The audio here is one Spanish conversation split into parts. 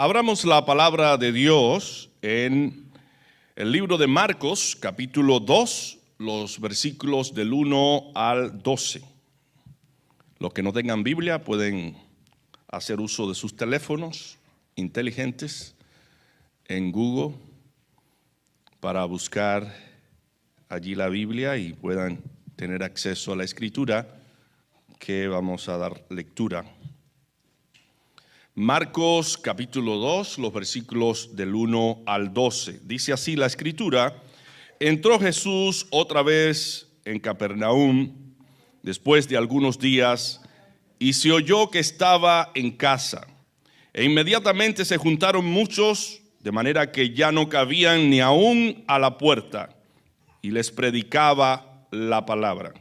Abramos la palabra de Dios en el libro de Marcos, capítulo 2, los versículos del 1 al 12. Los que no tengan Biblia pueden hacer uso de sus teléfonos inteligentes en Google para buscar allí la Biblia y puedan tener acceso a la escritura que vamos a dar lectura. Marcos capítulo 2, los versículos del 1 al 12. Dice así la escritura: entró Jesús otra vez en Capernaum después de algunos días y se oyó que estaba en casa. E inmediatamente se juntaron muchos, de manera que ya no cabían ni aún a la puerta, y les predicaba la palabra.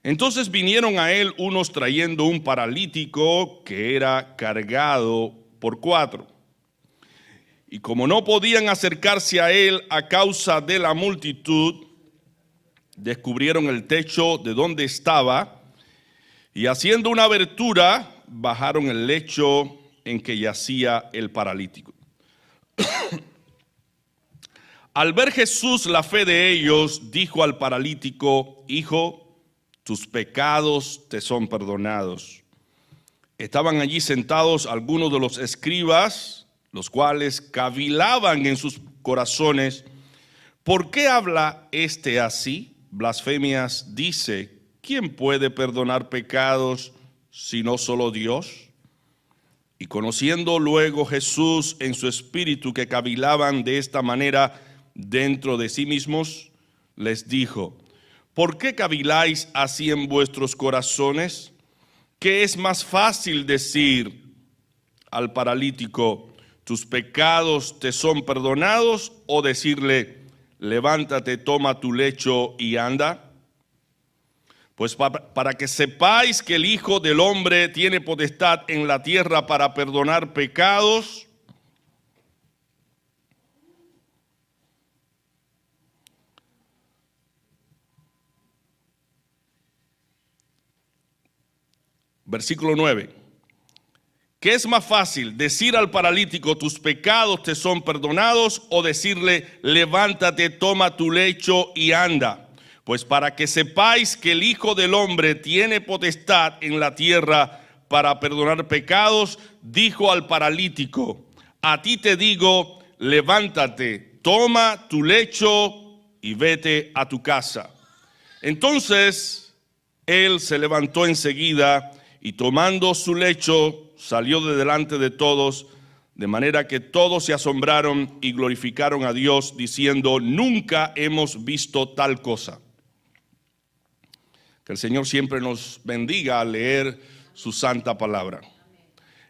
Entonces vinieron a él unos trayendo un paralítico que era cargado por 4. Y como no podían acercarse a él a causa de la multitud, descubrieron el techo de donde estaba y haciendo una abertura, bajaron el lecho en que yacía el paralítico. Al ver Jesús la fe de ellos, dijo al paralítico: hijo, tus pecados te son perdonados. Estaban allí sentados algunos de los escribas, los cuales cavilaban en sus corazones: ¿por qué habla este así? Blasfemias dice. ¿Quién puede perdonar pecados sino solo Dios? Y conociendo luego Jesús en su espíritu que cavilaban de esta manera dentro de sí mismos, les dijo: ¿por qué caviláis así en vuestros corazones? ¿Qué es más fácil decir al paralítico: tus pecados te son perdonados, o decirle: levántate, toma tu lecho y anda? Pues para que sepáis que el Hijo del Hombre tiene potestad en la tierra para perdonar pecados. Versículo 9. ¿Qué es más fácil, decir al paralítico: tus pecados te son perdonados, o decirle: levántate, toma tu lecho y anda? Pues para que sepáis que el Hijo del Hombre tiene potestad en la tierra para perdonar pecados, dijo al paralítico: a ti te digo, levántate, toma tu lecho y vete a tu casa. Entonces él se levantó enseguida y tomando su lecho salió de delante de todos, de manera que todos se asombraron y glorificaron a Dios, diciendo: nunca hemos visto tal cosa. Que el Señor siempre nos bendiga al leer su santa palabra.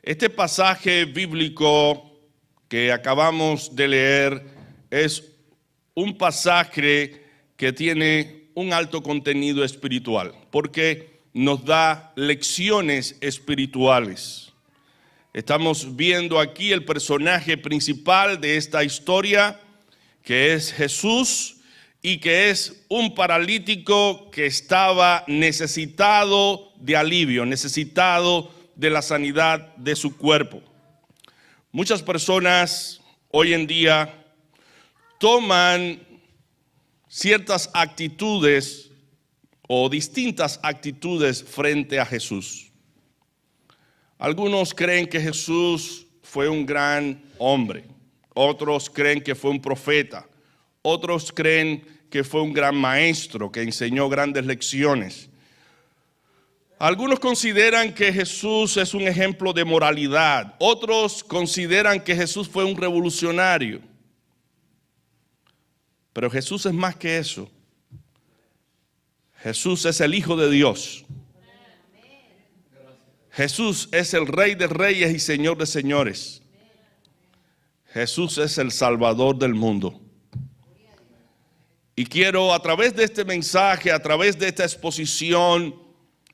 Este pasaje bíblico que acabamos de leer es un pasaje que tiene un alto contenido espiritual, porque nos da lecciones espirituales. Estamos viendo aquí el personaje principal de esta historia, que es Jesús, y que es un paralítico que estaba necesitado de alivio, necesitado de la sanidad de su cuerpo. Muchas personas hoy en día toman ciertas actitudes o distintas actitudes frente a Jesús. Algunos creen que Jesús fue un gran hombre, otros creen que fue un profeta, otros creen que fue un gran maestro que enseñó grandes lecciones. Algunos consideran que Jesús es un ejemplo de moralidad, otros consideran que Jesús fue un revolucionario. Pero Jesús es más que eso. Jesús es el Hijo de Dios. Jesús es el Rey de Reyes y Señor de Señores. Jesús es el Salvador del mundo. Y quiero, a través de este mensaje, a través de esta exposición,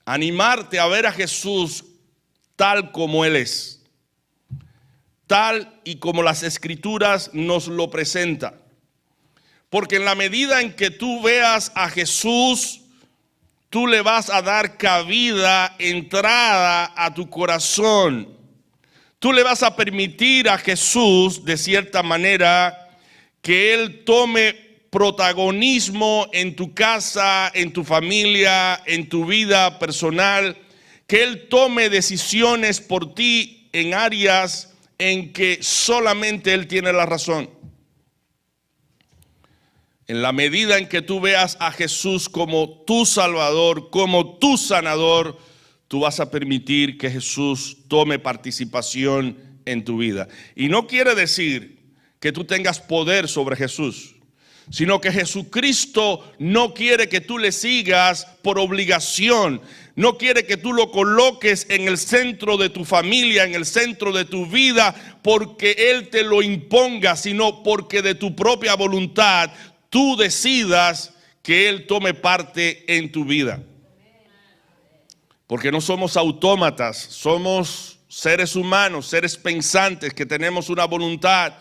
animarte a ver a Jesús tal como Él es, tal y como las Escrituras nos lo presentan. Porque en la medida en que tú veas a Jesús, tú le vas a dar cabida, entrada a tu corazón. tú le vas a permitir a Jesús, de cierta manera, que Él tome protagonismo en tu casa, en tu familia, en tu vida personal, que Él tome decisiones por ti en áreas en que solamente Él tiene la razón. En la medida en que tú veas a Jesús como tu Salvador, como tu sanador, tú vas a permitir que Jesús tome participación en tu vida. Y no quiere decir que tú tengas poder sobre Jesús, sino que Jesucristo no quiere que tú le sigas por obligación. No quiere que tú lo coloques en el centro de tu familia, en el centro de tu vida, porque Él te lo imponga, sino porque de tu propia voluntad tú decidas que Él tome parte en tu vida. Porque no somos autómatas, somos seres humanos, seres pensantes que tenemos una voluntad,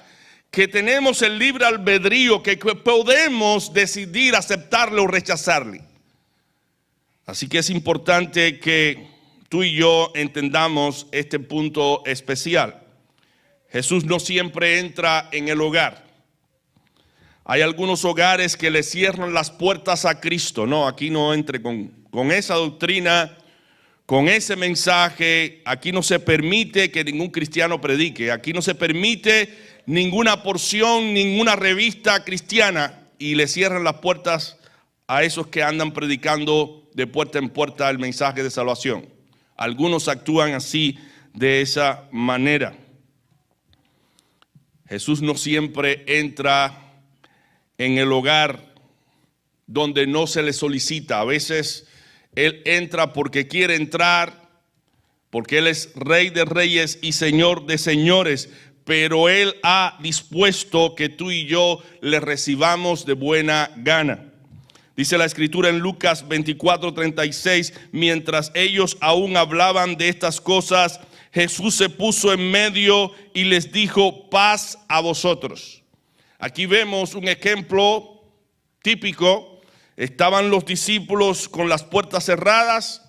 que tenemos el libre albedrío, que podemos decidir aceptarle o rechazarle. Así que es importante que tú y yo entendamos este punto especial. Jesús no siempre entra en el hogar. Hay algunos hogares que le cierran las puertas a Cristo. No, aquí no entre con esa doctrina, con ese mensaje. Aquí no se permite que ningún cristiano predique. Aquí no se permite ninguna porción, ninguna revista cristiana. Y le cierran las puertas a esos que andan predicando de puerta en puerta el mensaje de salvación. Algunos actúan así, de esa manera. Jesús no siempre entra en el hogar donde no se le solicita. A veces Él entra porque quiere entrar, porque Él es Rey de reyes y Señor de señores, pero Él ha dispuesto que tú y yo le recibamos de buena gana. Dice la Escritura en Lucas 24:36, mientras ellos aún hablaban de estas cosas, Jesús se puso en medio y les dijo: paz a vosotros. Aquí vemos un ejemplo típico. Estaban los discípulos con las puertas cerradas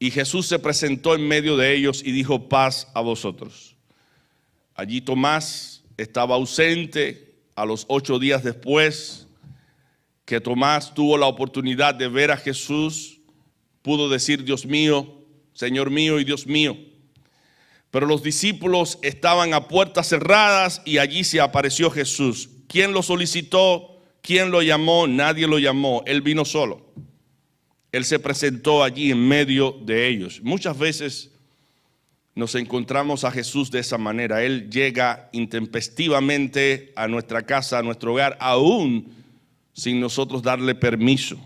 y Jesús se presentó en medio de ellos y dijo: paz a vosotros. Allí Tomás estaba ausente. A los 8 días después que Tomás tuvo la oportunidad de ver a Jesús, pudo decir: Dios mío, Señor mío y Dios mío. Pero los discípulos estaban a puertas cerradas y allí se apareció Jesús. ¿Quién lo solicitó? ¿Quién lo llamó? Nadie lo llamó. Él vino solo. Él se presentó allí en medio de ellos. Muchas veces nos encontramos a Jesús de esa manera. Él llega intempestivamente a nuestra casa, a nuestro hogar, aún sin nosotros darle permiso.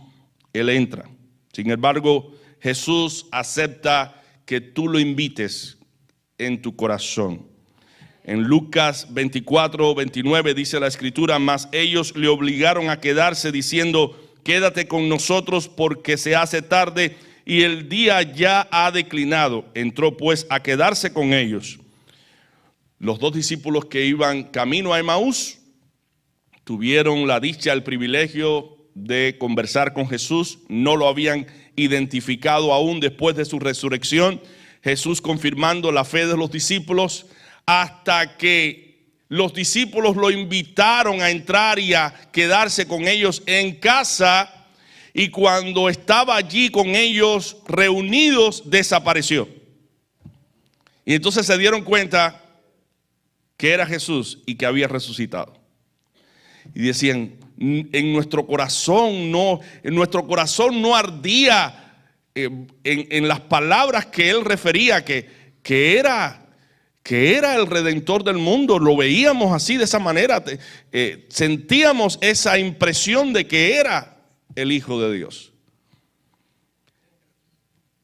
Él entra. Sin embargo, Jesús acepta que tú lo invites en tu corazón. En Lucas 24:29 dice la Escritura: mas ellos le obligaron a quedarse, diciendo: quédate con nosotros porque se hace tarde y el día ya ha declinado. Entró pues a quedarse con ellos. Los 2 discípulos que iban camino a Emaús tuvieron la dicha, el privilegio de conversar con Jesús. No lo habían identificado aún después de su resurrección. Jesús confirmando la fe de los discípulos, hasta que los discípulos lo invitaron a entrar y a quedarse con ellos en casa, y cuando estaba allí con ellos reunidos, desapareció. Y entonces se dieron cuenta que era Jesús y que había resucitado. Y decían: en nuestro corazón no ardía en las palabras que él refería, que era el Redentor del mundo. Lo veíamos así, de esa manera. Sentíamos esa impresión de que era el Hijo de Dios.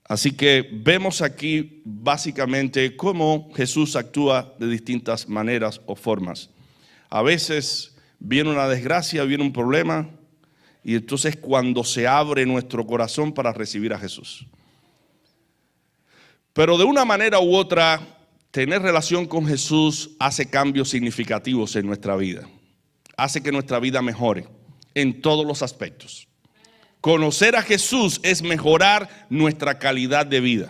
Así que vemos aquí básicamente cómo Jesús actúa de distintas maneras o formas. A veces viene una desgracia, viene un problema, y entonces cuando se abre nuestro corazón para recibir a Jesús. Pero de una manera u otra, tener relación con Jesús hace cambios significativos en nuestra vida. Hace que nuestra vida mejore en todos los aspectos. Conocer a Jesús es mejorar nuestra calidad de vida.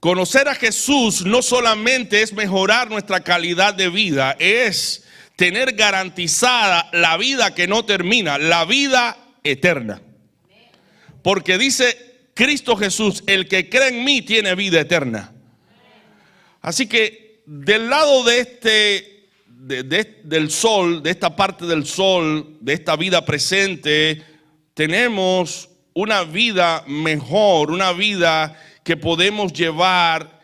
Conocer a Jesús no solamente es mejorar nuestra calidad de vida, es tener garantizada la vida que no termina, la vida eterna. Porque dice Cristo Jesús, el que cree en mí tiene vida eterna. Así que del lado de del sol, de esta parte del sol, de esta vida presente, tenemos una vida mejor, una vida que podemos llevar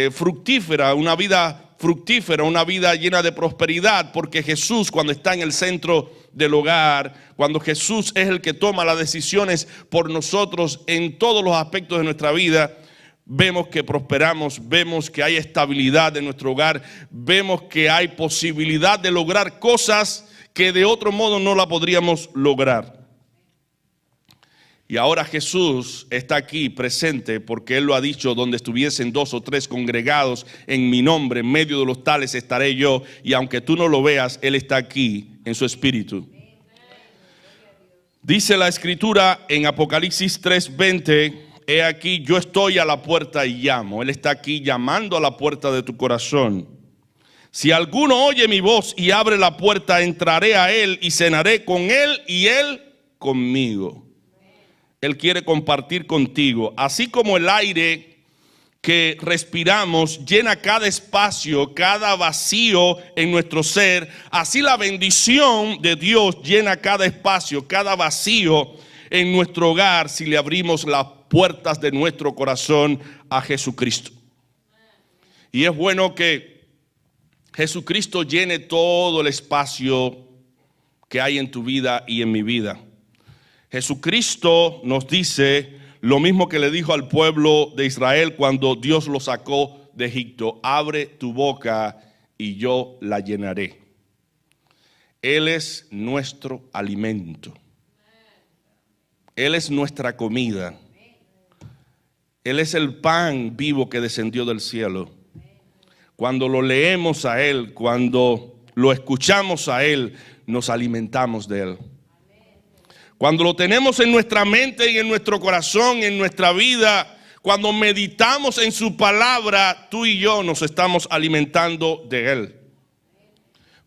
fructífera, una vida llena de prosperidad, porque Jesús, cuando está en el centro del hogar, cuando Jesús es el que toma las decisiones por nosotros en todos los aspectos de nuestra vida, vemos que prosperamos, vemos que hay estabilidad en nuestro hogar, vemos que hay posibilidad de lograr cosas que de otro modo no la podríamos lograr. Y ahora Jesús está aquí presente porque Él lo ha dicho: donde estuviesen 2 o 3 congregados en mi nombre, en medio de los tales estaré yo. Y aunque tú no lo veas, Él está aquí en su espíritu. Dice la escritura en Apocalipsis 3:20, he aquí yo estoy a la puerta y llamo. Él está aquí llamando a la puerta de tu corazón. Si alguno oye mi voz y abre la puerta, entraré a él y cenaré con él y él conmigo. Él quiere compartir contigo. Así como el aire que respiramos llena cada espacio, cada vacío en nuestro ser, así la bendición de Dios llena cada espacio, cada vacío en nuestro hogar si le abrimos las puertas de nuestro corazón a Jesucristo. Y es bueno que Jesucristo llene todo el espacio que hay en tu vida y en mi vida. Jesucristo nos dice lo mismo que le dijo al pueblo de Israel cuando Dios lo sacó de Egipto: abre tu boca y yo la llenaré. Él es nuestro alimento. Él es nuestra comida. Él es el pan vivo que descendió del cielo. Cuando lo leemos a Él, cuando lo escuchamos a Él, nos alimentamos de Él. Cuando lo tenemos en nuestra mente y en nuestro corazón, en nuestra vida, cuando meditamos en su palabra, tú y yo nos estamos alimentando de Él.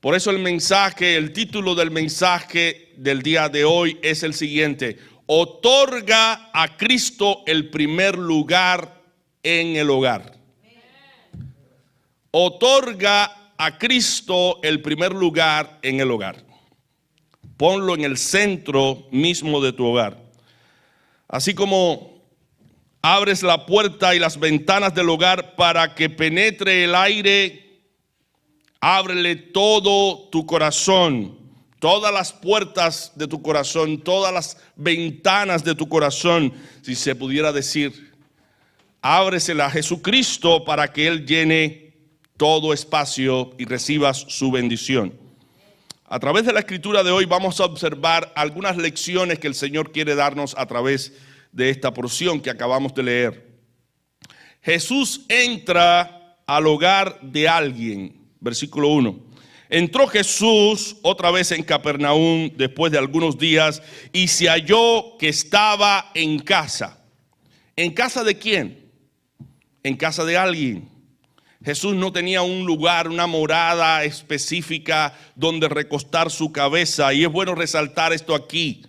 Por eso el título del mensaje del día de hoy es el siguiente: otorga a Cristo el primer lugar en el hogar. Otorga a Cristo el primer lugar en el hogar. Ponlo en el centro mismo de tu hogar. Así como abres la puerta y las ventanas del hogar para que penetre el aire, ábrele todo tu corazón, todas las puertas de tu corazón, todas las ventanas de tu corazón, si se pudiera decir. Ábresela a Jesucristo para que Él llene todo espacio y recibas su bendición. A través de la escritura de hoy vamos a observar algunas lecciones que el Señor quiere darnos a través de esta porción que acabamos de leer. Jesús entra al hogar de alguien. Versículo 1. Entró Jesús otra vez en Capernaum después de algunos días y se halló que estaba en casa. ¿En casa de quién? En casa de alguien. Jesús no tenía un lugar, una morada específica donde recostar su cabeza. Y es bueno resaltar esto aquí.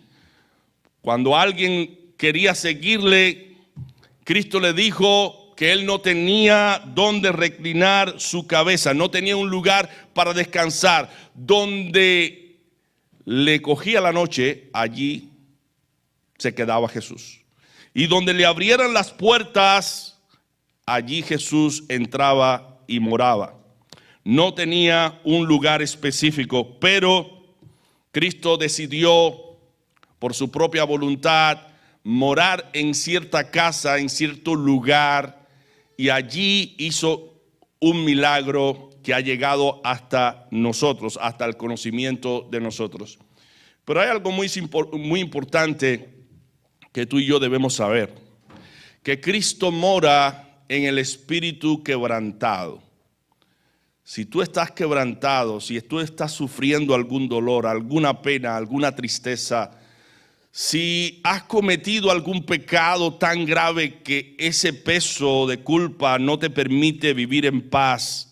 Cuando alguien quería seguirle, Cristo le dijo que Él no tenía donde reclinar su cabeza. No tenía un lugar para descansar. Donde le cogía la noche, allí se quedaba Jesús. Y donde le abrieran las puertas, allí Jesús entraba y moraba. No tenía un lugar específico, pero Cristo decidió por su propia voluntad morar en cierta casa, en cierto lugar, y allí hizo un milagro que ha llegado hasta nosotros, hasta el conocimiento de nosotros. Pero hay algo muy importante que tú y yo debemos saber: que Cristo mora en el espíritu quebrantado. Si tú estás quebrantado, si tú estás sufriendo algún dolor, alguna pena, alguna tristeza, Si has cometido algún pecado tan grave que ese peso de culpa no te permite vivir en paz,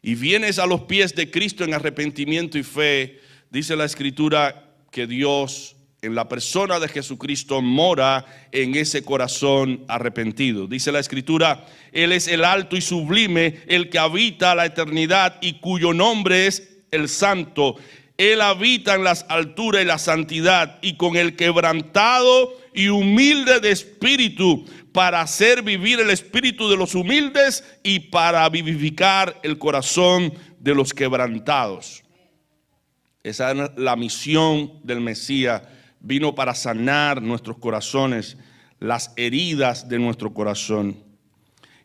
y vienes a los pies de Cristo en arrepentimiento y fe, dice la Escritura que Dios, en la persona de Jesucristo, mora en ese corazón arrepentido. Dice la Escritura, Él es el alto y sublime, el que habita la eternidad y cuyo nombre es el Santo. Él habita en las alturas y la santidad, y con el quebrantado y humilde de espíritu, para hacer vivir el espíritu de los humildes y para vivificar el corazón de los quebrantados. Esa es la misión del Mesías. Vino para sanar nuestros corazones, las heridas de nuestro corazón.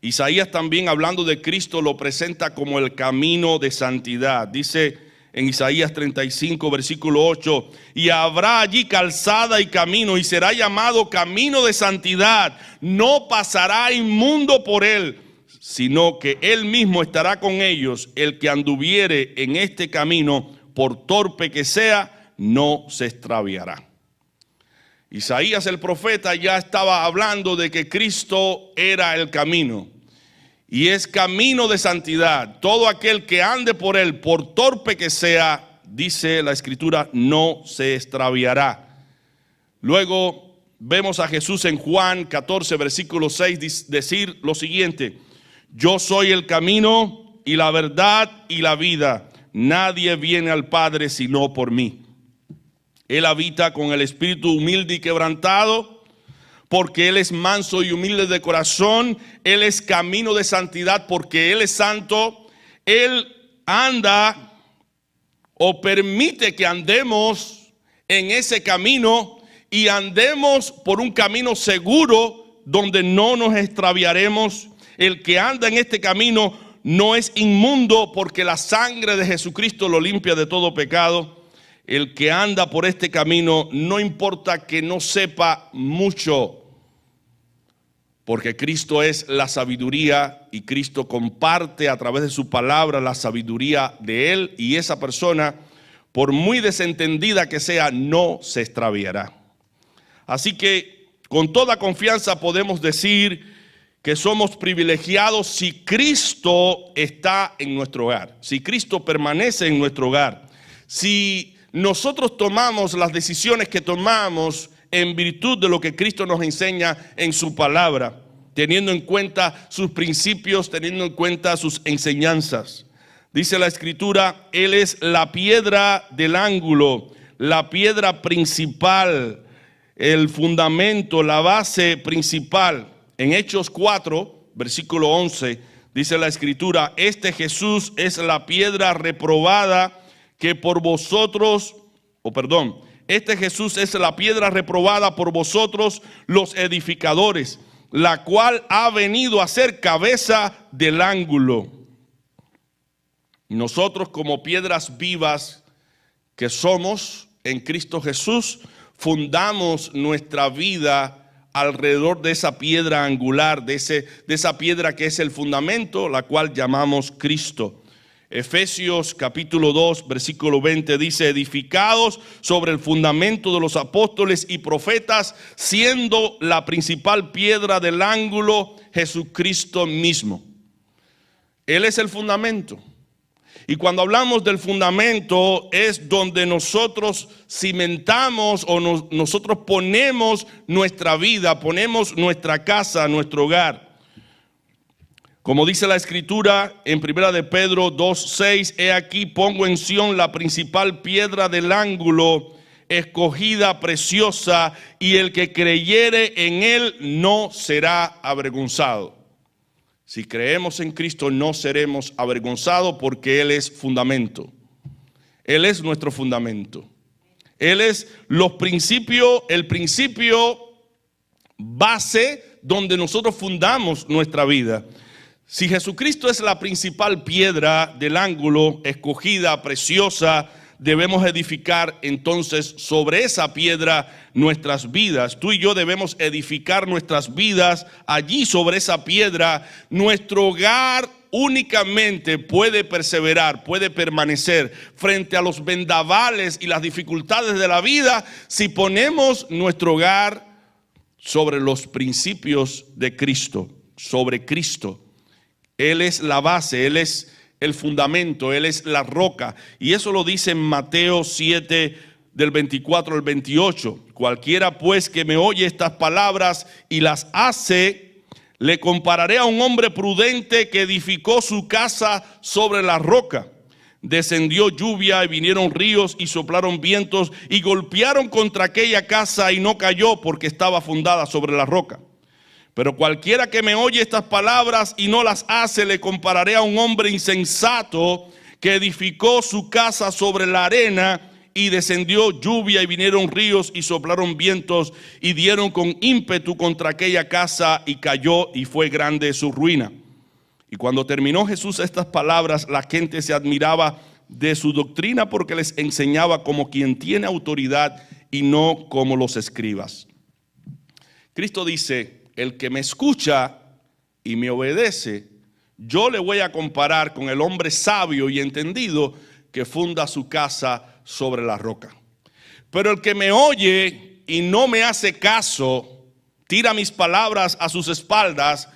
Isaías también, hablando de Cristo, lo presenta como el camino de santidad. Dice en Isaías 35, versículo 8, y habrá allí calzada y camino, y será llamado camino de santidad. No pasará inmundo por él, sino que él mismo estará con ellos. El que anduviere en este camino, por torpe que sea, no se extraviará. Isaías el profeta ya estaba hablando de que Cristo era el camino, y es camino de santidad. Todo aquel que ande por él, por torpe que sea, dice la Escritura, no se extraviará. Luego vemos a Jesús en Juan 14, versículo 6 decir lo siguiente: yo soy el camino y la verdad y la vida. Nadie viene al Padre sino por mí. Él habita con el espíritu humilde y quebrantado, porque Él es manso y humilde de corazón. Él es camino de santidad, porque Él es santo. Él anda o permite que andemos en ese camino y andemos por un camino seguro donde no nos extraviaremos. El que anda en este camino no es inmundo, porque la sangre de Jesucristo lo limpia de todo pecado. El que anda por este camino, no importa que no sepa mucho, porque Cristo es la sabiduría y Cristo comparte a través de su palabra la sabiduría de Él, y esa persona, por muy desentendida que sea, no se extraviará. Así que con toda confianza podemos decir que somos privilegiados si Cristo está en nuestro hogar, si Cristo permanece en nuestro hogar, si nosotros tomamos las decisiones que tomamos en virtud de lo que Cristo nos enseña en su palabra, teniendo en cuenta sus principios, teniendo en cuenta sus enseñanzas. Dice la Escritura, Él es la piedra del ángulo, la piedra principal, el fundamento, la base principal. En Hechos 4, versículo 11, dice la Escritura, este Jesús es la piedra reprobada que por vosotros, este Jesús es la piedra reprobada por vosotros los edificadores, la cual ha venido a ser cabeza del ángulo. Nosotros, como piedras vivas que somos en Cristo Jesús, fundamos nuestra vida alrededor de esa piedra angular, de esa piedra que es el fundamento, la cual llamamos Cristo. Efesios capítulo 2, versículo 20 dice, edificados sobre el fundamento de los apóstoles y profetas, siendo la principal piedra del ángulo Jesucristo mismo. Él es el fundamento. Y cuando hablamos del fundamento es donde nosotros cimentamos o nosotros ponemos nuestra vida, ponemos nuestra casa, nuestro hogar. Como dice la Escritura en 1 de Pedro 2:6, he aquí pongo en Sión la principal piedra del ángulo, escogida, preciosa, y el que creyere en él no será avergonzado. Si creemos en Cristo no seremos avergonzados, porque Él es fundamento. Él es nuestro fundamento. Él es el principio base donde nosotros fundamos nuestra vida. Si Jesucristo es la principal piedra del ángulo, escogida, preciosa, debemos edificar entonces sobre esa piedra nuestras vidas. Tú y yo debemos edificar nuestras vidas allí sobre esa piedra. Nuestro hogar únicamente puede perseverar, puede permanecer frente a los vendavales y las dificultades de la vida si ponemos nuestro hogar sobre los principios de Cristo, sobre Cristo. Él es la base, Él es el fundamento, Él es la roca. Y eso lo dice en Mateo 7, del 24 al 28. Cualquiera pues que me oye estas palabras y las hace, le compararé a un hombre prudente que edificó su casa sobre la roca. Descendió lluvia y vinieron ríos y soplaron vientos y golpearon contra aquella casa y no cayó porque estaba fundada sobre la roca. Pero cualquiera que me oye estas palabras y no las hace, le compararé a un hombre insensato que edificó su casa sobre la arena, y descendió lluvia y vinieron ríos y soplaron vientos y dieron con ímpetu contra aquella casa y cayó y fue grande su ruina. Y cuando terminó Jesús estas palabras, la gente se admiraba de su doctrina porque les enseñaba como quien tiene autoridad y no como los escribas. Cristo dice: el que me escucha y me obedece, yo le voy a comparar con el hombre sabio y entendido que funda su casa sobre la roca. Pero el que me oye y no me hace caso, tira mis palabras a sus espaldas,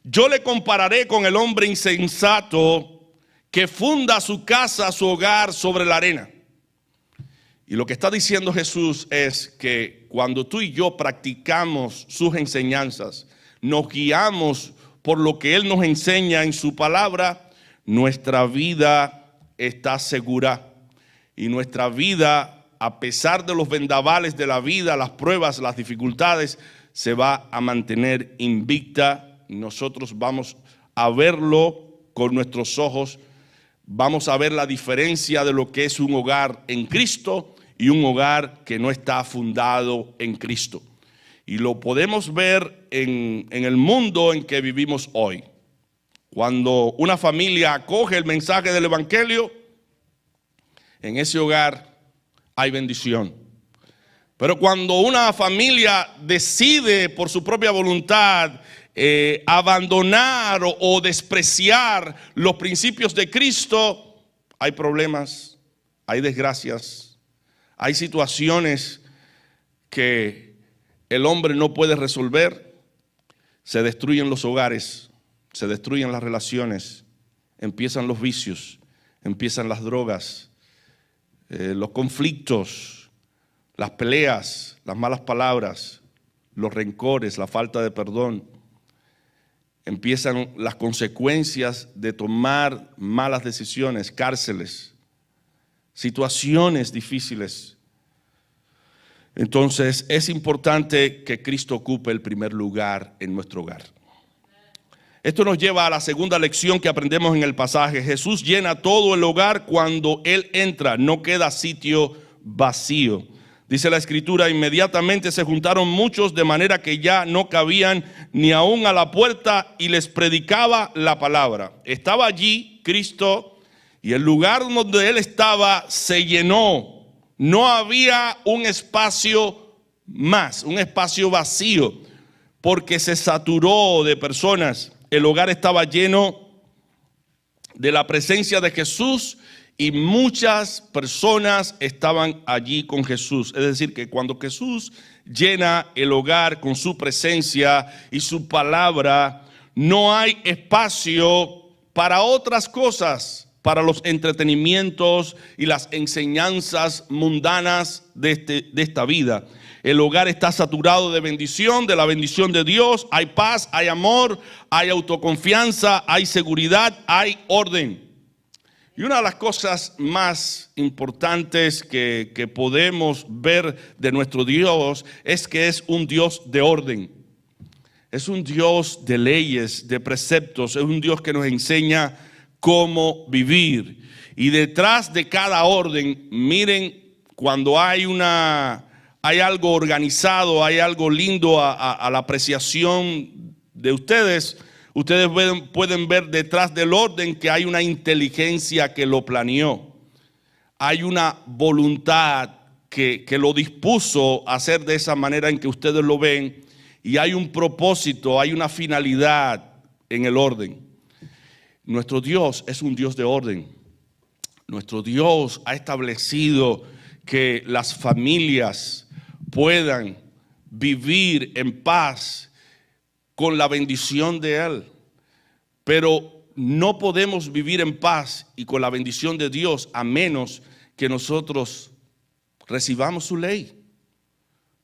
yo le compararé con el hombre insensato que funda su casa, su hogar sobre la arena. Y lo que está diciendo Jesús es que cuando tú y yo practicamos sus enseñanzas, nos guiamos por lo que Él nos enseña en su palabra, nuestra vida está segura. Y nuestra vida, a pesar de los vendavales de la vida, las pruebas, las dificultades, se va a mantener invicta. Y nosotros vamos a verlo con nuestros ojos. Vamos a ver la diferencia de lo que es un hogar en Cristo y un hogar que no está fundado en Cristo. Y lo podemos ver en el mundo en que vivimos hoy. Cuando una familia acoge el mensaje del evangelio, en ese hogar hay bendición. Pero cuando una familia decide por su propia voluntad abandonar o despreciar los principios de Cristo, hay problemas, hay desgracias, hay situaciones que el hombre no puede resolver. Se destruyen los hogares, se destruyen las relaciones, empiezan los vicios, empiezan las drogas, los conflictos, las peleas, las malas palabras, los rencores, la falta de perdón. Empiezan las consecuencias de tomar malas decisiones, cárceles, situaciones difíciles. Entonces es importante que Cristo ocupe el primer lugar en nuestro hogar. Esto nos lleva a la segunda lección que aprendemos en el pasaje. Jesús llena todo el hogar cuando Él entra, no queda sitio vacío. Dice la Escritura: inmediatamente se juntaron muchos de manera que ya no cabían ni aún a la puerta, y les predicaba la palabra. Estaba allí Cristo y el lugar donde Él estaba se llenó. No había un espacio más, un espacio vacío, porque se saturó de personas. El hogar estaba lleno de la presencia de Jesús y muchas personas estaban allí con Jesús. Es decir, que cuando Jesús llena el hogar con su presencia y su palabra, no hay espacio para otras cosas, para los entretenimientos y las enseñanzas mundanas de esta vida. El hogar está saturado de bendición, de la bendición de Dios. Hay paz, hay amor, hay autoconfianza, hay seguridad, hay orden. Y una de las cosas más importantes que podemos ver de nuestro Dios es que es un Dios de orden. Es un Dios de leyes, de preceptos. Es un Dios que nos enseña cómo vivir. Y detrás de cada orden, miren, cuando hay algo organizado, hay algo lindo a la apreciación de ustedes. Ustedes pueden ver detrás del orden que hay una inteligencia que lo planeó. Hay una voluntad que lo dispuso a hacer de esa manera en que ustedes lo ven. Y hay un propósito, hay una finalidad en el orden. Nuestro Dios es un Dios de orden. Nuestro Dios ha establecido que las familias puedan vivir en paz con la bendición de Él. Pero no podemos vivir en paz y con la bendición de Dios a menos que nosotros recibamos su ley.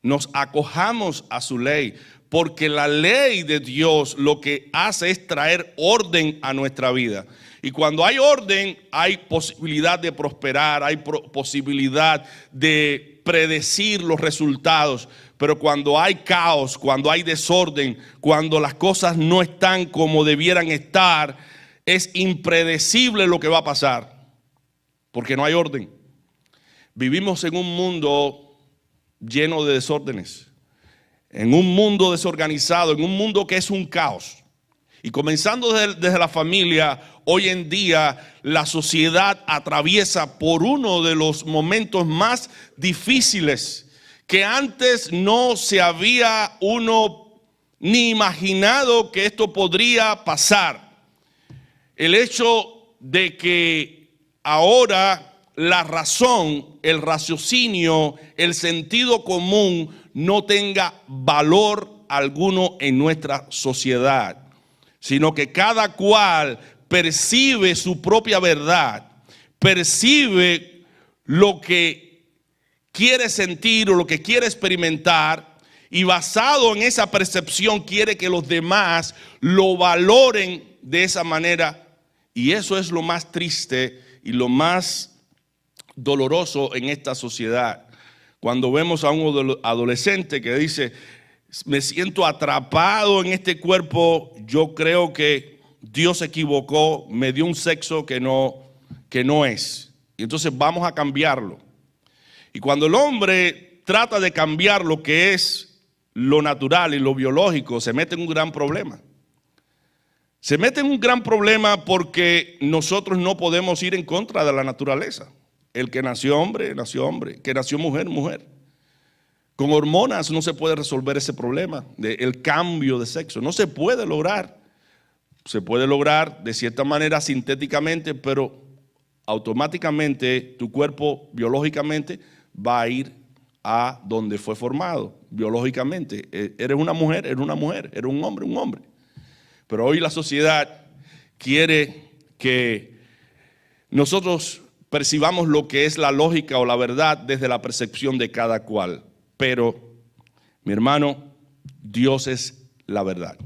Nos acojamos a su ley, porque la ley de Dios lo que hace es traer orden a nuestra vida. Y cuando hay orden, hay posibilidad de prosperar, hay posibilidad de predecir los resultados. Pero cuando hay caos, cuando hay desorden, cuando las cosas no están como debieran estar, es impredecible lo que va a pasar, porque no hay orden. Vivimos en un mundo lleno de desórdenes, en un mundo desorganizado, en un mundo que es un caos. Y comenzando desde la familia, hoy en día la sociedad atraviesa por uno de los momentos más difíciles que antes no se había uno ni imaginado que esto podría pasar. El hecho de que ahora la razón, el raciocinio, el sentido común no tenga valor alguno en nuestra sociedad, sino que cada cual percibe su propia verdad, percibe lo que quiere sentir o lo que quiere experimentar, y basado en esa percepción quiere que los demás lo valoren de esa manera. Y eso es lo más triste y lo más doloroso en esta sociedad. Cuando vemos a un adolescente que dice: me siento atrapado en este cuerpo, yo creo que Dios se equivocó, me dio un sexo que no es. Y entonces vamos a cambiarlo. Y cuando el hombre trata de cambiar lo que es lo natural y lo biológico, se mete en un gran problema. Se mete en un gran problema porque nosotros no podemos ir en contra de la naturaleza. El que nació hombre, nació hombre. Que nació mujer, mujer. Con hormonas no se puede resolver ese problema del cambio de sexo. No se puede lograr. Se puede lograr de cierta manera sintéticamente, pero automáticamente tu cuerpo biológicamente va a ir a donde fue formado biológicamente. Eres una mujer, eres una mujer. Eres un hombre. Pero hoy la sociedad quiere que nosotros percibamos lo que es la lógica o la verdad desde la percepción de cada cual. Pero, mi hermano, Dios es la verdad.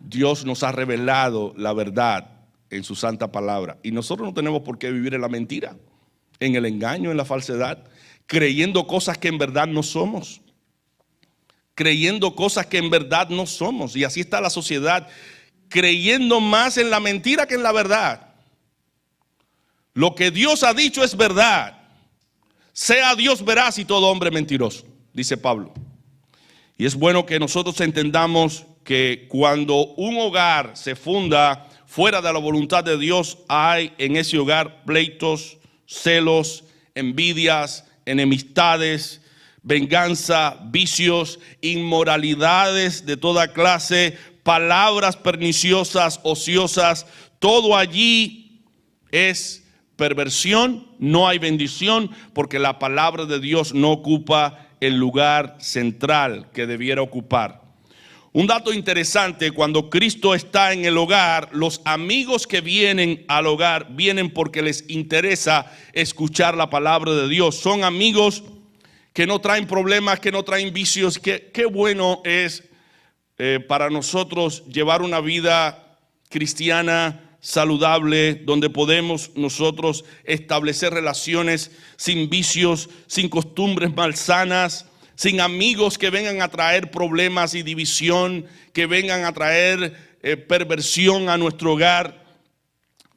Dios nos ha revelado la verdad en su santa palabra. Y nosotros no tenemos por qué vivir en la mentira, en el engaño, en la falsedad, creyendo cosas que en verdad no somos. Creyendo cosas que en verdad no somos. Y así está la sociedad, creyendo más en la mentira que en la verdad. Lo que Dios ha dicho es verdad. Sea Dios veraz y todo hombre mentiroso, dice Pablo. Y es bueno que nosotros entendamos que cuando un hogar se funda fuera de la voluntad de Dios, hay en ese hogar pleitos, celos, envidias, enemistades, venganza, vicios, inmoralidades de toda clase, palabras perniciosas, ociosas. Todo allí es perversión, no hay bendición, porque la palabra de Dios no ocupa el lugar central que debiera ocupar. Un dato interesante: cuando Cristo está en el hogar, los amigos que vienen al hogar vienen porque les interesa escuchar la palabra de Dios. Son amigos que no traen problemas, que no traen vicios. Qué bueno es para nosotros llevar una vida cristiana saludable, donde podemos nosotros establecer relaciones sin vicios, sin costumbres malsanas, sin amigos que vengan a traer problemas y división, que vengan a traer perversión a nuestro hogar,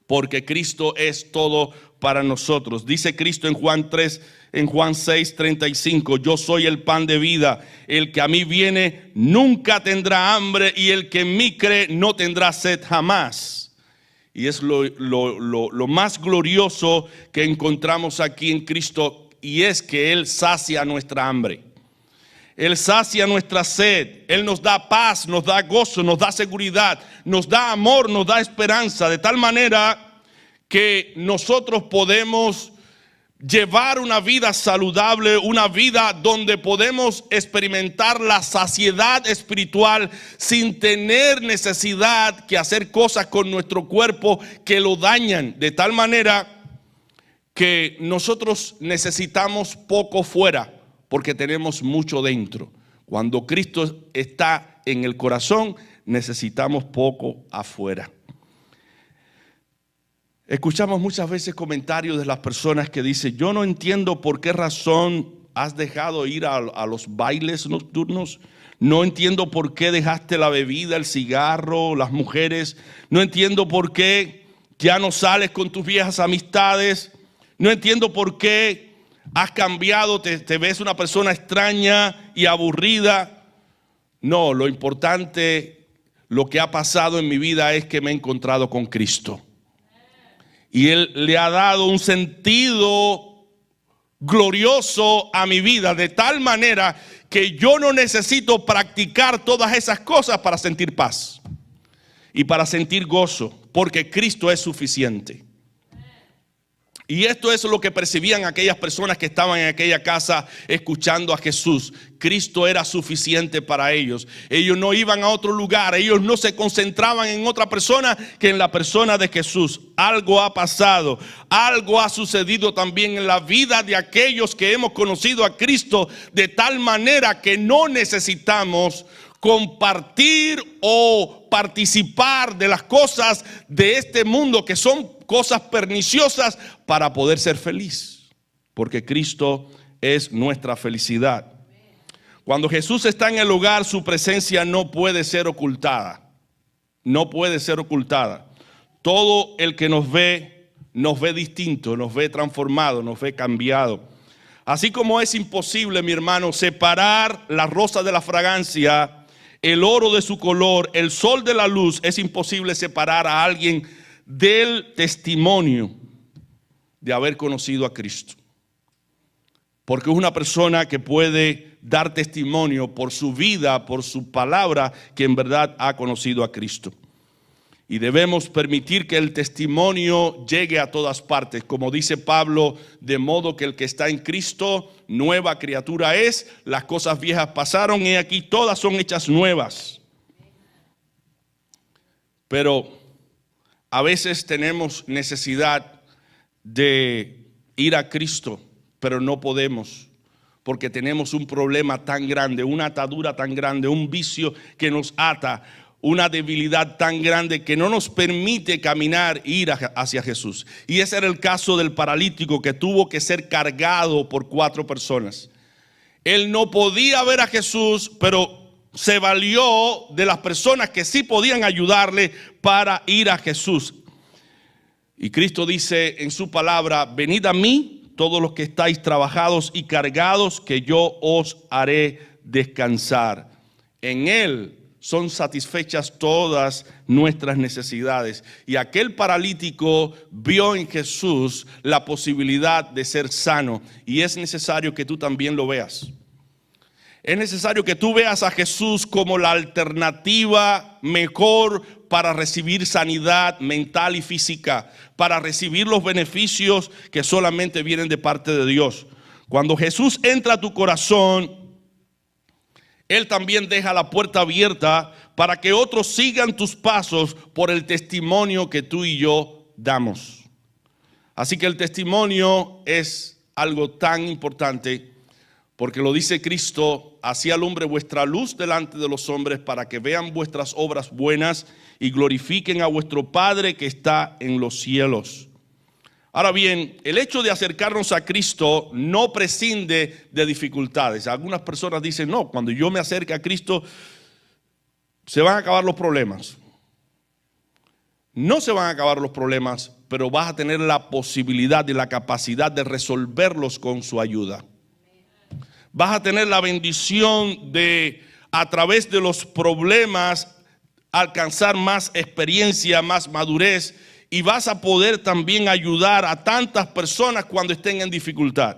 porque Cristo es todo para nosotros. Dice Cristo en Juan 6:35, yo soy el pan de vida, el que a mí viene nunca tendrá hambre, y el que en mí cree no tendrá sed jamás. Y es lo más glorioso que encontramos aquí en Cristo, y es que Él sacia nuestra hambre. Él sacia nuestra sed, Él nos da paz, nos da gozo, nos da seguridad, nos da amor, nos da esperanza, de tal manera que nosotros podemos llevar una vida saludable, una vida donde podemos experimentar la saciedad espiritual sin tener necesidad que hacer cosas con nuestro cuerpo que lo dañan, de tal manera que nosotros necesitamos poco fuera porque tenemos mucho dentro. Cuando Cristo está en el corazón, necesitamos poco afuera. Escuchamos muchas veces comentarios de las personas que dicen: yo no entiendo por qué razón has dejado ir a los bailes nocturnos. No entiendo por qué dejaste la bebida, el cigarro, las mujeres. No entiendo por qué ya no sales con tus viejas amistades. No entiendo por qué has cambiado, te ves una persona extraña y aburrida. No, lo importante, lo que ha pasado en mi vida es que me he encontrado con Cristo. Y Él le ha dado un sentido glorioso a mi vida, de tal manera que yo no necesito practicar todas esas cosas para sentir paz y para sentir gozo, porque Cristo es suficiente. Y esto es lo que percibían aquellas personas que estaban en aquella casa escuchando a Jesús. Cristo era suficiente para ellos. Ellos no iban a otro lugar, ellos no se concentraban en otra persona que en la persona de Jesús. Algo ha pasado, algo ha sucedido también en la vida de aquellos que hemos conocido a Cristo, de tal manera que no necesitamos compartir o participar de las cosas de este mundo que son cosas perniciosas para poder ser feliz, porque Cristo es nuestra felicidad. Cuando Jesús está en el hogar, su presencia no puede ser ocultada. No puede ser ocultada. Todo el que nos ve distinto, nos ve transformado, nos ve cambiado. Así como es imposible, mi hermano, separar la rosa de la fragancia, el oro de su color, el sol de la luz, es imposible separar a alguien del testimonio de haber conocido a Cristo. Porque es una persona que puede dar testimonio por su vida, por su palabra, que en verdad ha conocido a Cristo. Y debemos permitir que el testimonio llegue a todas partes. Como dice Pablo, de modo que el que está en Cristo, nueva criatura es. Las cosas viejas pasaron y aquí todas son hechas nuevas. Pero a veces tenemos necesidad de ir a Cristo, pero no podemos. Porque tenemos un problema tan grande, una atadura tan grande, un vicio que nos ata, una debilidad tan grande que no nos permite caminar e ir hacia Jesús. Y ese era el caso del paralítico que tuvo que ser cargado por 4 personas. Él no podía ver a Jesús, pero se valió de las personas que sí podían ayudarle para ir a Jesús. Y Cristo dice en su palabra: venid a mí todos los que estáis trabajados y cargados, que yo os haré descansar. En Él son satisfechas todas nuestras necesidades. Y aquel paralítico vio en Jesús la posibilidad de ser sano. Y es necesario que tú también lo veas. Es necesario que tú veas a Jesús como la alternativa mejor para recibir sanidad mental y física, para recibir los beneficios que solamente vienen de parte de Dios. Cuando Jesús entra a tu corazón, Él también deja la puerta abierta para que otros sigan tus pasos por el testimonio que tú y yo damos. Así que el testimonio es algo tan importante, porque lo dice Cristo: así alumbre vuestra luz delante de los hombres, para que vean vuestras obras buenas y glorifiquen a vuestro Padre que está en los cielos. Ahora bien, el hecho de acercarnos a Cristo no prescinde de dificultades. Algunas personas dicen: no, cuando yo me acerque a Cristo se van a acabar los problemas. No se van a acabar los problemas, pero vas a tener la posibilidad y la capacidad de resolverlos con su ayuda. Vas a tener la bendición de, a través de los problemas, alcanzar más experiencia, más madurez. Y vas a poder también ayudar a tantas personas cuando estén en dificultad.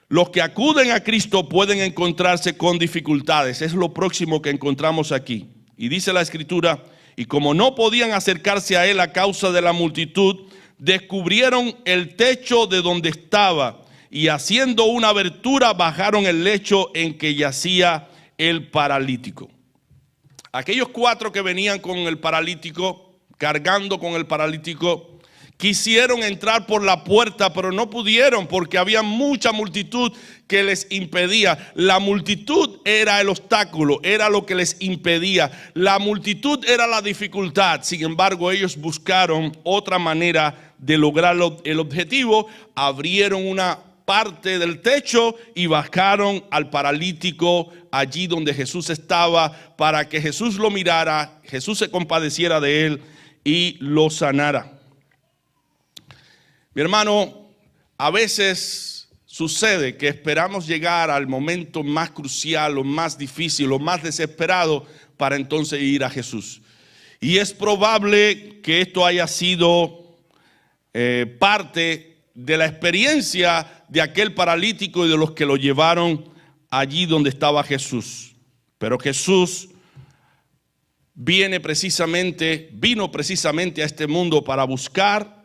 Los que acuden a Cristo pueden encontrarse con dificultades. Es lo próximo que encontramos aquí. Y dice la Escritura, y como no podían acercarse a él a causa de la multitud, descubrieron el techo de donde estaba y haciendo una abertura bajaron el lecho en que yacía el paralítico. Aquellos 4 que venían con el paralítico, cargando con el paralítico, quisieron entrar por la puerta, pero no pudieron porque había mucha multitud que les impedía. La multitud era el obstáculo, era lo que les impedía. La multitud era la dificultad. Sin embargo, ellos buscaron otra manera de lograr el objetivo. Abrieron una parte del techo y bajaron al paralítico allí donde Jesús estaba para que Jesús lo mirara, Jesús se compadeciera de él y lo sanara. Mi hermano, a veces sucede que esperamos llegar al momento más crucial, lo más difícil, lo más desesperado para entonces ir a Jesús. Y es probable que esto haya sido parte de la experiencia de aquel paralítico y de los que lo llevaron allí donde estaba Jesús. Pero Jesús vino precisamente a este mundo para buscar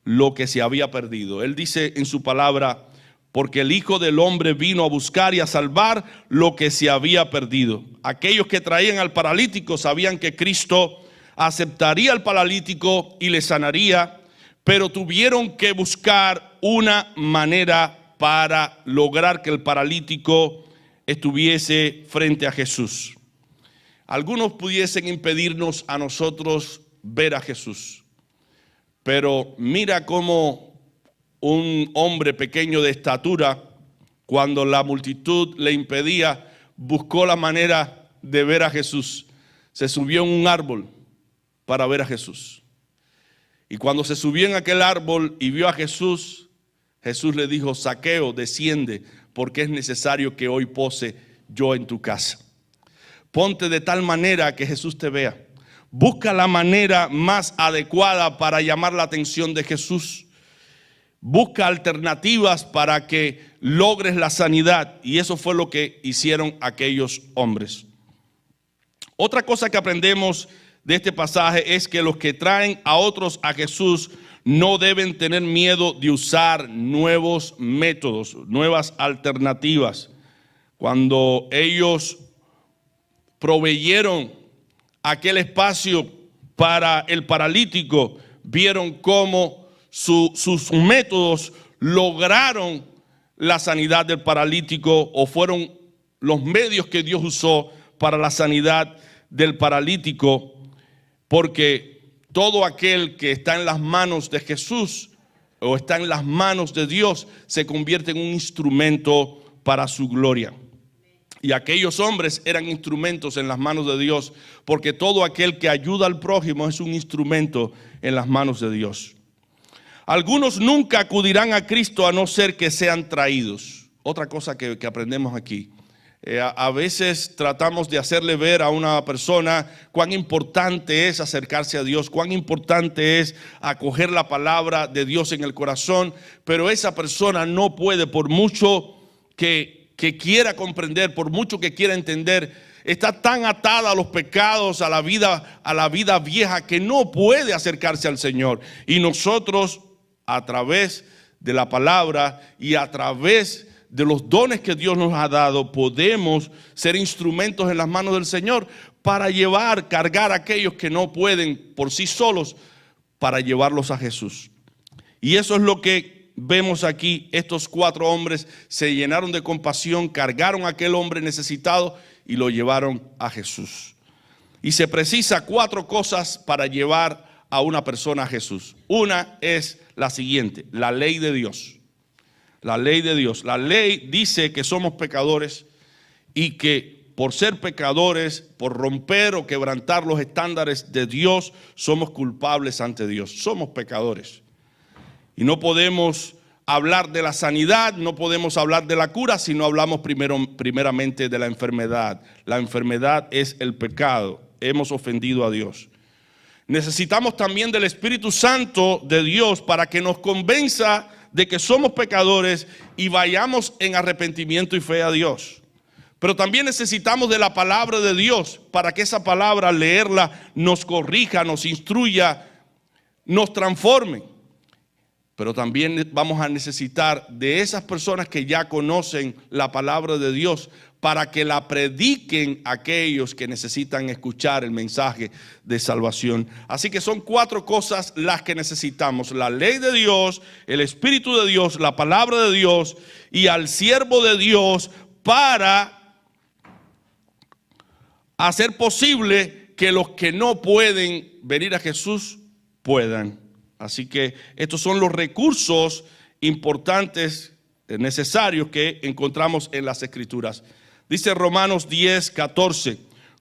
lo que se había perdido. Él dice en su palabra, porque el Hijo del Hombre vino a buscar y a salvar lo que se había perdido. Aquellos que traían al paralítico sabían que Cristo aceptaría al paralítico y le sanaría, pero tuvieron que buscar una manera para lograr que el paralítico estuviese frente a Jesús. Algunos pudiesen impedirnos a nosotros ver a Jesús. Pero mira cómo un hombre pequeño de estatura, cuando la multitud le impedía, buscó la manera de ver a Jesús. Se subió en un árbol para ver a Jesús. Y cuando se subió en aquel árbol y vio a Jesús, Jesús le dijo, Zaqueo, desciende, porque es necesario que hoy pose yo en tu casa. Ponte de tal manera que Jesús te vea. Busca la manera más adecuada para llamar la atención de Jesús. Busca alternativas para que logres la sanidad. Y eso fue lo que hicieron aquellos hombres. Otra cosa que aprendemos de este pasaje es que los que traen a otros a Jesús no deben tener miedo de usar nuevos métodos, nuevas alternativas. Cuando ellos proveyeron aquel espacio para el paralítico, vieron cómo sus métodos lograron la sanidad del paralítico, o fueron los medios que Dios usó para la sanidad del paralítico, porque todo aquel que está en las manos de Jesús o está en las manos de Dios se convierte en un instrumento para su gloria. Y aquellos hombres eran instrumentos en las manos de Dios, porque todo aquel que ayuda al prójimo es un instrumento en las manos de Dios. Algunos nunca acudirán a Cristo a no ser que sean traídos. Otra cosa que aprendemos aquí. A veces tratamos de hacerle ver a una persona cuán importante es acercarse a Dios, cuán importante es acoger la palabra de Dios en el corazón, pero esa persona no puede, por mucho que quiera comprender, por mucho que quiera entender, está tan atada a los pecados, a la vida vieja, que no puede acercarse al Señor. Y nosotros, a través de la palabra y a través de los dones que Dios nos ha dado, podemos ser instrumentos en las manos del Señor para cargar a aquellos que no pueden por sí solos, para llevarlos a Jesús. Y eso es lo que vemos aquí. Estos 4 hombres se llenaron de compasión, cargaron a aquel hombre necesitado y lo llevaron a Jesús. Y se precisa 4 cosas para llevar a una persona a Jesús. Una es la siguiente: la ley de Dios. La ley de Dios. La ley dice que somos pecadores y que por ser pecadores, por romper o quebrantar los estándares de Dios, somos culpables ante Dios. Somos pecadores. Y no podemos hablar de la sanidad, no podemos hablar de la cura si no hablamos primeramente de la enfermedad. La enfermedad es el pecado. Hemos ofendido a Dios. Necesitamos también del Espíritu Santo de Dios para que nos convenza de que somos pecadores y vayamos en arrepentimiento y fe a Dios. Pero también necesitamos de la palabra de Dios para que esa palabra, al leerla, nos corrija, nos instruya, nos transforme. Pero también vamos a necesitar de esas personas que ya conocen la palabra de Dios para que la prediquen a aquellos que necesitan escuchar el mensaje de salvación. Así que son 4 cosas las que necesitamos: la ley de Dios, el Espíritu de Dios, la palabra de Dios y al siervo de Dios para hacer posible que los que no pueden venir a Jesús puedan. Así que estos son los recursos importantes, necesarios que encontramos en las Escrituras. Dice Romanos 10:14,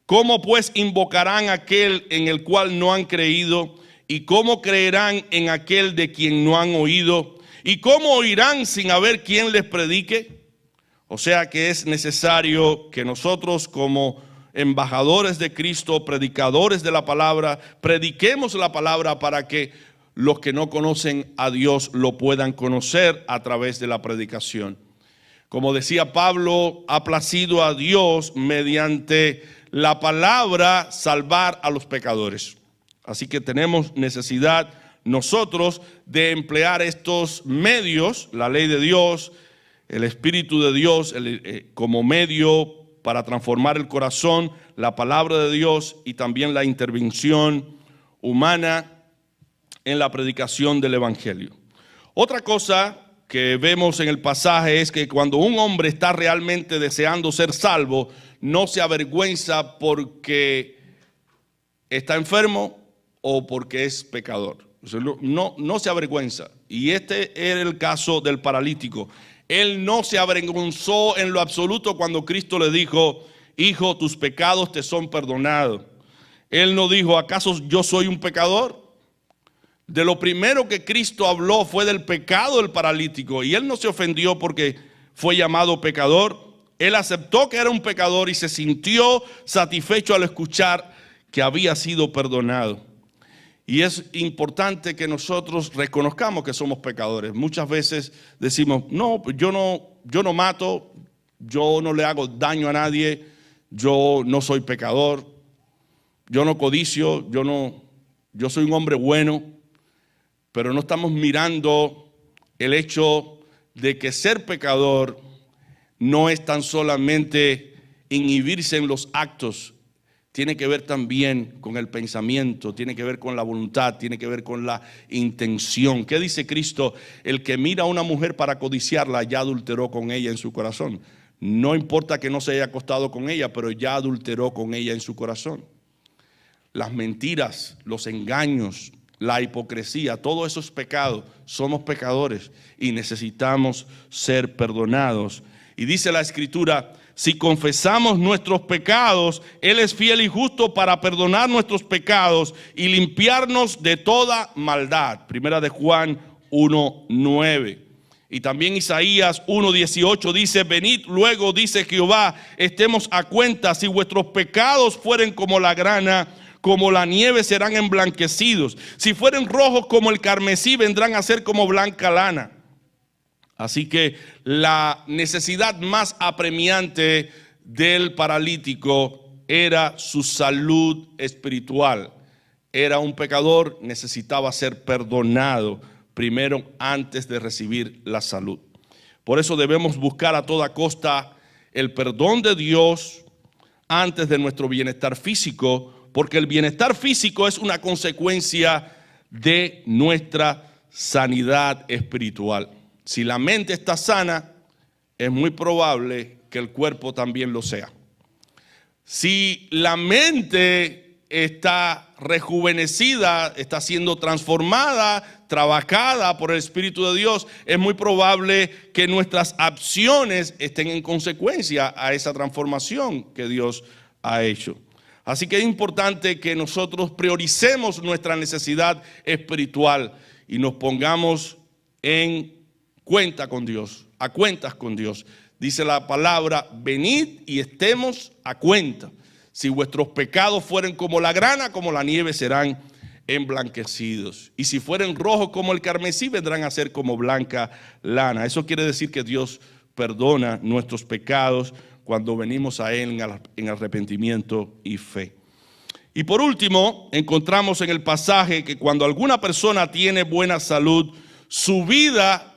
¿cómo pues invocarán a aquel en el cual no han creído? ¿Y cómo creerán en aquel de quien no han oído? ¿Y cómo oirán sin haber quien les predique? O sea que es necesario que nosotros, como embajadores de Cristo, predicadores de la palabra, prediquemos la palabra para que los que no conocen a Dios lo puedan conocer a través de la predicación. Como decía Pablo, ha placido a Dios mediante la palabra salvar a los pecadores. Así que tenemos necesidad nosotros de emplear estos medios, la ley de Dios, el Espíritu de Dios, como medio para transformar el corazón, la palabra de Dios y también la intervención humana en la predicación del Evangelio. Otra cosa que vemos en el pasaje es que cuando un hombre está realmente deseando ser salvo, no se avergüenza porque está enfermo o porque es pecador. No se avergüenza. Y este era el caso del paralítico. Él no se avergonzó en lo absoluto cuando Cristo le dijo: hijo, tus pecados te son perdonados. Él no dijo: ¿acaso yo soy un pecador? De lo primero que Cristo habló fue del pecado del paralítico, y él no se ofendió porque fue llamado pecador. Él aceptó que era un pecador y se sintió satisfecho al escuchar que había sido perdonado. Y es importante que nosotros reconozcamos que somos pecadores. Muchas veces decimos: no, yo no mato, yo no le hago daño a nadie, yo no soy pecador, yo no codicio, yo soy un hombre bueno. Pero no estamos mirando el hecho de que ser pecador no es tan solamente inhibirse en los actos, tiene que ver también con el pensamiento, tiene que ver con la voluntad, tiene que ver con la intención. ¿Qué dice Cristo? El que mira a una mujer para codiciarla ya adulteró con ella en su corazón. No importa que no se haya acostado con ella, pero ya adulteró con ella en su corazón. Las mentiras, los engaños, la hipocresía, todos esos pecados, somos pecadores y necesitamos ser perdonados. Y dice la Escritura: si confesamos nuestros pecados, Él es fiel y justo para perdonar nuestros pecados y limpiarnos de toda maldad. Primera de Juan 1:9. Y también Isaías 1:18 dice: venid luego, dice Jehová, estemos a cuenta. Si vuestros pecados fueren como la grana, como la nieve serán emblanquecidos. Si fueren rojos como el carmesí, vendrán a ser como blanca lana. Así que la necesidad más apremiante del paralítico era su salud espiritual. Era un pecador, necesitaba ser perdonado primero antes de recibir la salud. Por eso debemos buscar a toda costa el perdón de Dios antes de nuestro bienestar físico, porque el bienestar físico es una consecuencia de nuestra sanidad espiritual. Si la mente está sana, es muy probable que el cuerpo también lo sea. Si la mente está rejuvenecida, está siendo transformada, trabajada por el Espíritu de Dios, es muy probable que nuestras acciones estén en consecuencia a esa transformación que Dios ha hecho. Así que es importante que nosotros prioricemos nuestra necesidad espiritual y nos pongamos en cuenta con Dios, a cuentas con Dios. Dice la palabra: venid y estemos a cuenta. Si vuestros pecados fueren como la grana, como la nieve serán emblanquecidos. Y si fueren rojos como el carmesí, vendrán a ser como blanca lana. Eso quiere decir que Dios perdona nuestros pecados cuando venimos a Él en arrepentimiento y fe. Y por último, encontramos en el pasaje que cuando alguna persona tiene buena salud, su vida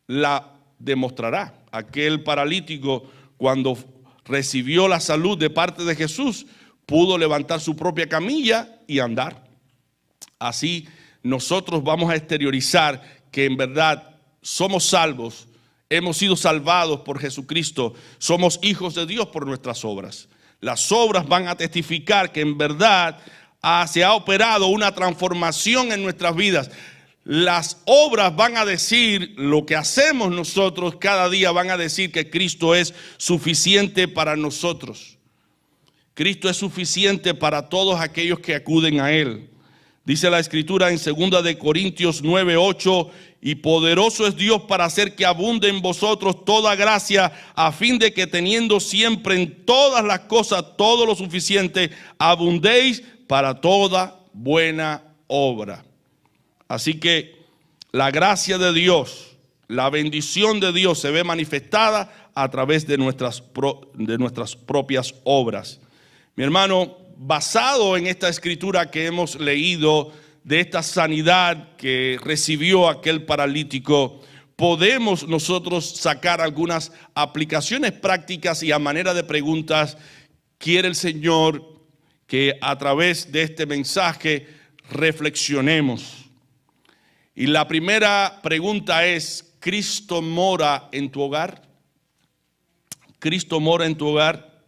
la demostrará. Aquel paralítico, cuando recibió la salud de parte de Jesús, pudo levantar su propia camilla y andar. Así nosotros vamos a exteriorizar que en verdad somos salvos, hemos sido salvados por Jesucristo, somos hijos de Dios por nuestras obras. Las obras van a testificar que en verdad se ha operado una transformación en nuestras vidas. Las obras van a decir lo que hacemos nosotros cada día, van a decir que Cristo es suficiente para nosotros. Cristo es suficiente para todos aquellos que acuden a Él. Dice la Escritura en 2 de Corintios 9:8, y poderoso es Dios para hacer que abunde en vosotros toda gracia, a fin de que teniendo siempre en todas las cosas todo lo suficiente, abundéis para toda buena obra. Así que la gracia de Dios, la bendición de Dios se ve manifestada a través de nuestras propias obras. Mi hermano, basado en esta escritura que hemos leído de esta sanidad que recibió aquel paralítico, podemos nosotros sacar algunas aplicaciones prácticas y a manera de preguntas quiere el Señor que a través de este mensaje reflexionemos. Y la primera pregunta es: ¿Cristo mora en tu hogar? ¿Cristo mora en tu hogar?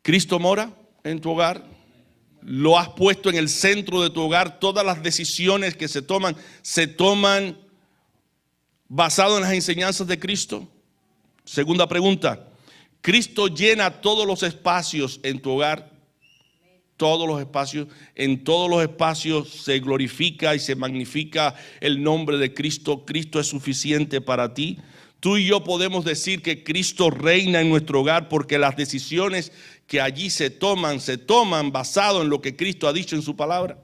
¿Cristo mora en tu hogar? ¿Lo has puesto en el centro de tu hogar? Todas las decisiones que se toman basado en las enseñanzas de Cristo. Segunda pregunta: ¿Cristo llena todos los espacios en tu hogar? Todos los espacios, en todos los espacios se glorifica y se magnifica el nombre de Cristo. Cristo es suficiente para ti. Tú y yo podemos decir que Cristo reina en nuestro hogar porque las decisiones que allí se toman basado en lo que Cristo ha dicho en su palabra.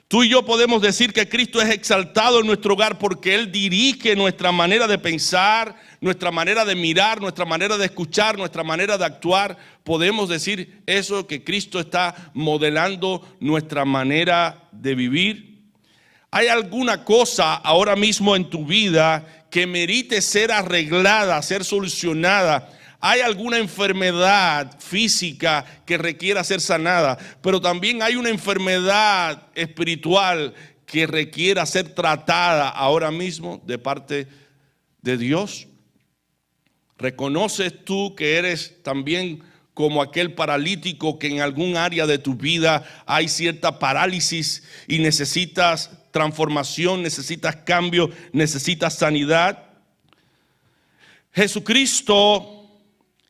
Tú y yo podemos decir que Cristo es exaltado en nuestro hogar porque Él dirige nuestra manera de pensar, nuestra manera de mirar, nuestra manera de escuchar, nuestra manera de actuar. Podemos decir eso, que Cristo está modelando nuestra manera de vivir. ¿Hay alguna cosa ahora mismo en tu vida que merite ser arreglada, ser solucionada? ¿Hay alguna enfermedad física que requiera ser sanada? Pero también hay una enfermedad espiritual que requiera ser tratada ahora mismo de parte de Dios. ¿Reconoces tú que eres también como aquel paralítico que en algún área de tu vida hay cierta parálisis y necesitas transformación, necesitas cambio, necesitas sanidad? Jesucristo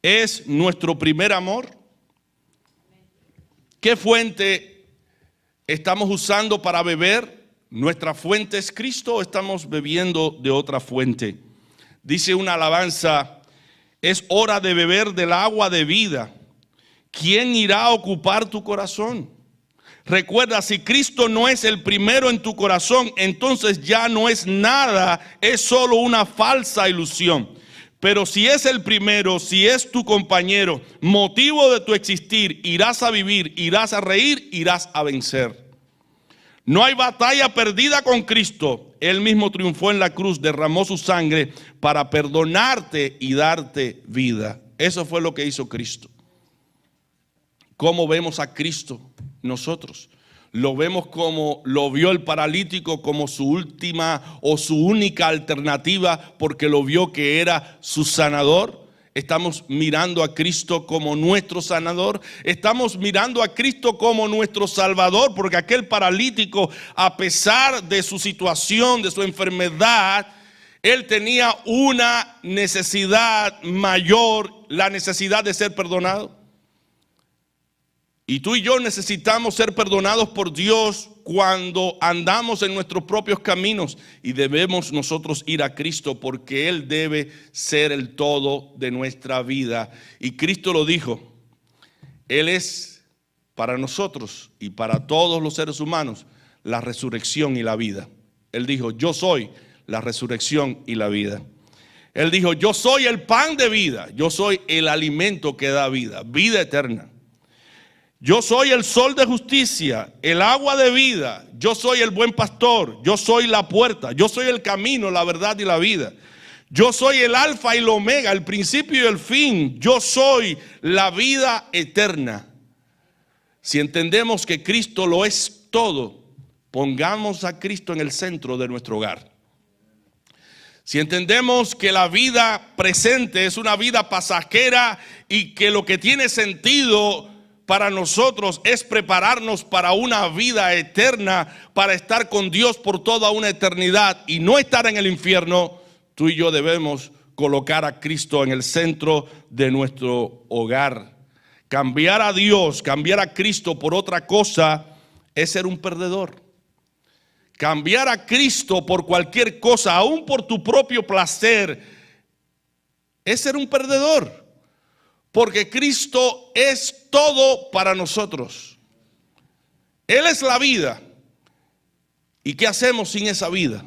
es nuestro primer amor. ¿Qué fuente estamos usando para beber? ¿Nuestra fuente es Cristo o estamos bebiendo de otra fuente? Dice una alabanza: es hora de beber del agua de vida. ¿Quién irá a ocupar tu corazón? Recuerda, si Cristo no es el primero en tu corazón, entonces ya no es nada, es solo una falsa ilusión. Pero si es el primero, si es tu compañero, motivo de tu existir, irás a vivir, irás a reír, irás a vencer. No hay batalla perdida con Cristo. Él mismo triunfó en la cruz, derramó su sangre para perdonarte y darte vida. Eso fue lo que hizo Cristo. ¿Cómo vemos a Cristo nosotros? Lo vemos como lo vio el paralítico, como su última o su única alternativa, porque lo vio que era su sanador. Estamos mirando a Cristo como nuestro sanador. Estamos mirando a Cristo como nuestro salvador, porque aquel paralítico, a pesar de su situación, de su enfermedad, él tenía una necesidad mayor, la necesidad de ser perdonado. Y tú y yo necesitamos ser perdonados por Dios cuando andamos en nuestros propios caminos, y debemos nosotros ir a Cristo porque Él debe ser el todo de nuestra vida. Y Cristo lo dijo, Él es para nosotros y para todos los seres humanos la resurrección y la vida. Él dijo, yo soy la resurrección y la vida. Él dijo, yo soy el pan de vida, yo soy el alimento que da vida, vida eterna. Yo soy el sol de justicia, el agua de vida, yo soy el buen pastor, yo soy la puerta, yo soy el camino, la verdad y la vida. Yo soy el alfa y el omega, el principio y el fin, yo soy la vida eterna. Si entendemos que Cristo lo es todo, pongamos a Cristo en el centro de nuestro hogar. Si entendemos que la vida presente es una vida pasajera y que lo que tiene sentido para nosotros es prepararnos para una vida eterna, para estar con Dios por toda una eternidad y no estar en el infierno, tú y yo debemos colocar a Cristo en el centro de nuestro hogar. Cambiar a Dios, cambiar a Cristo por otra cosa es ser un perdedor. Cambiar a Cristo por cualquier cosa, aún por tu propio placer, es ser un perdedor. Porque Cristo es todo para nosotros. Él es la vida. ¿Y qué hacemos sin esa vida?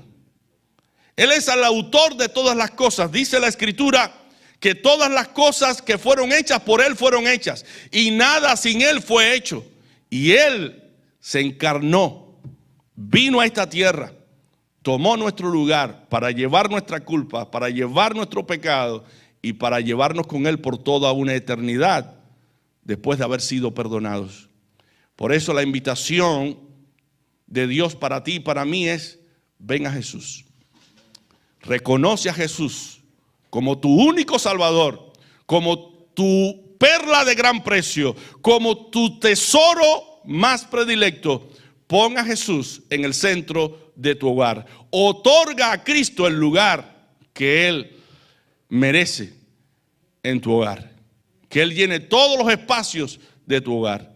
Él es el autor de todas las cosas. Dice la Escritura que todas las cosas que fueron hechas por Él fueron hechas. Y nada sin Él fue hecho. Y Él se encarnó. Vino a esta tierra, tomó nuestro lugar para llevar nuestra culpa, para llevar nuestro pecado y para llevarnos con Él por toda una eternidad después de haber sido perdonados. Por eso la invitación de Dios para ti y para mí es: ven a Jesús. Reconoce a Jesús como tu único Salvador, como tu perla de gran precio, como tu tesoro más predilecto. Pon a Jesús en el centro de tu hogar. Otorga a Cristo el lugar que Él merece en tu hogar. Que Él llene todos los espacios de tu hogar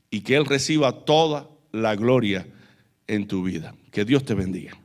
y que Él reciba toda la gloria en tu vida. Que Dios te bendiga.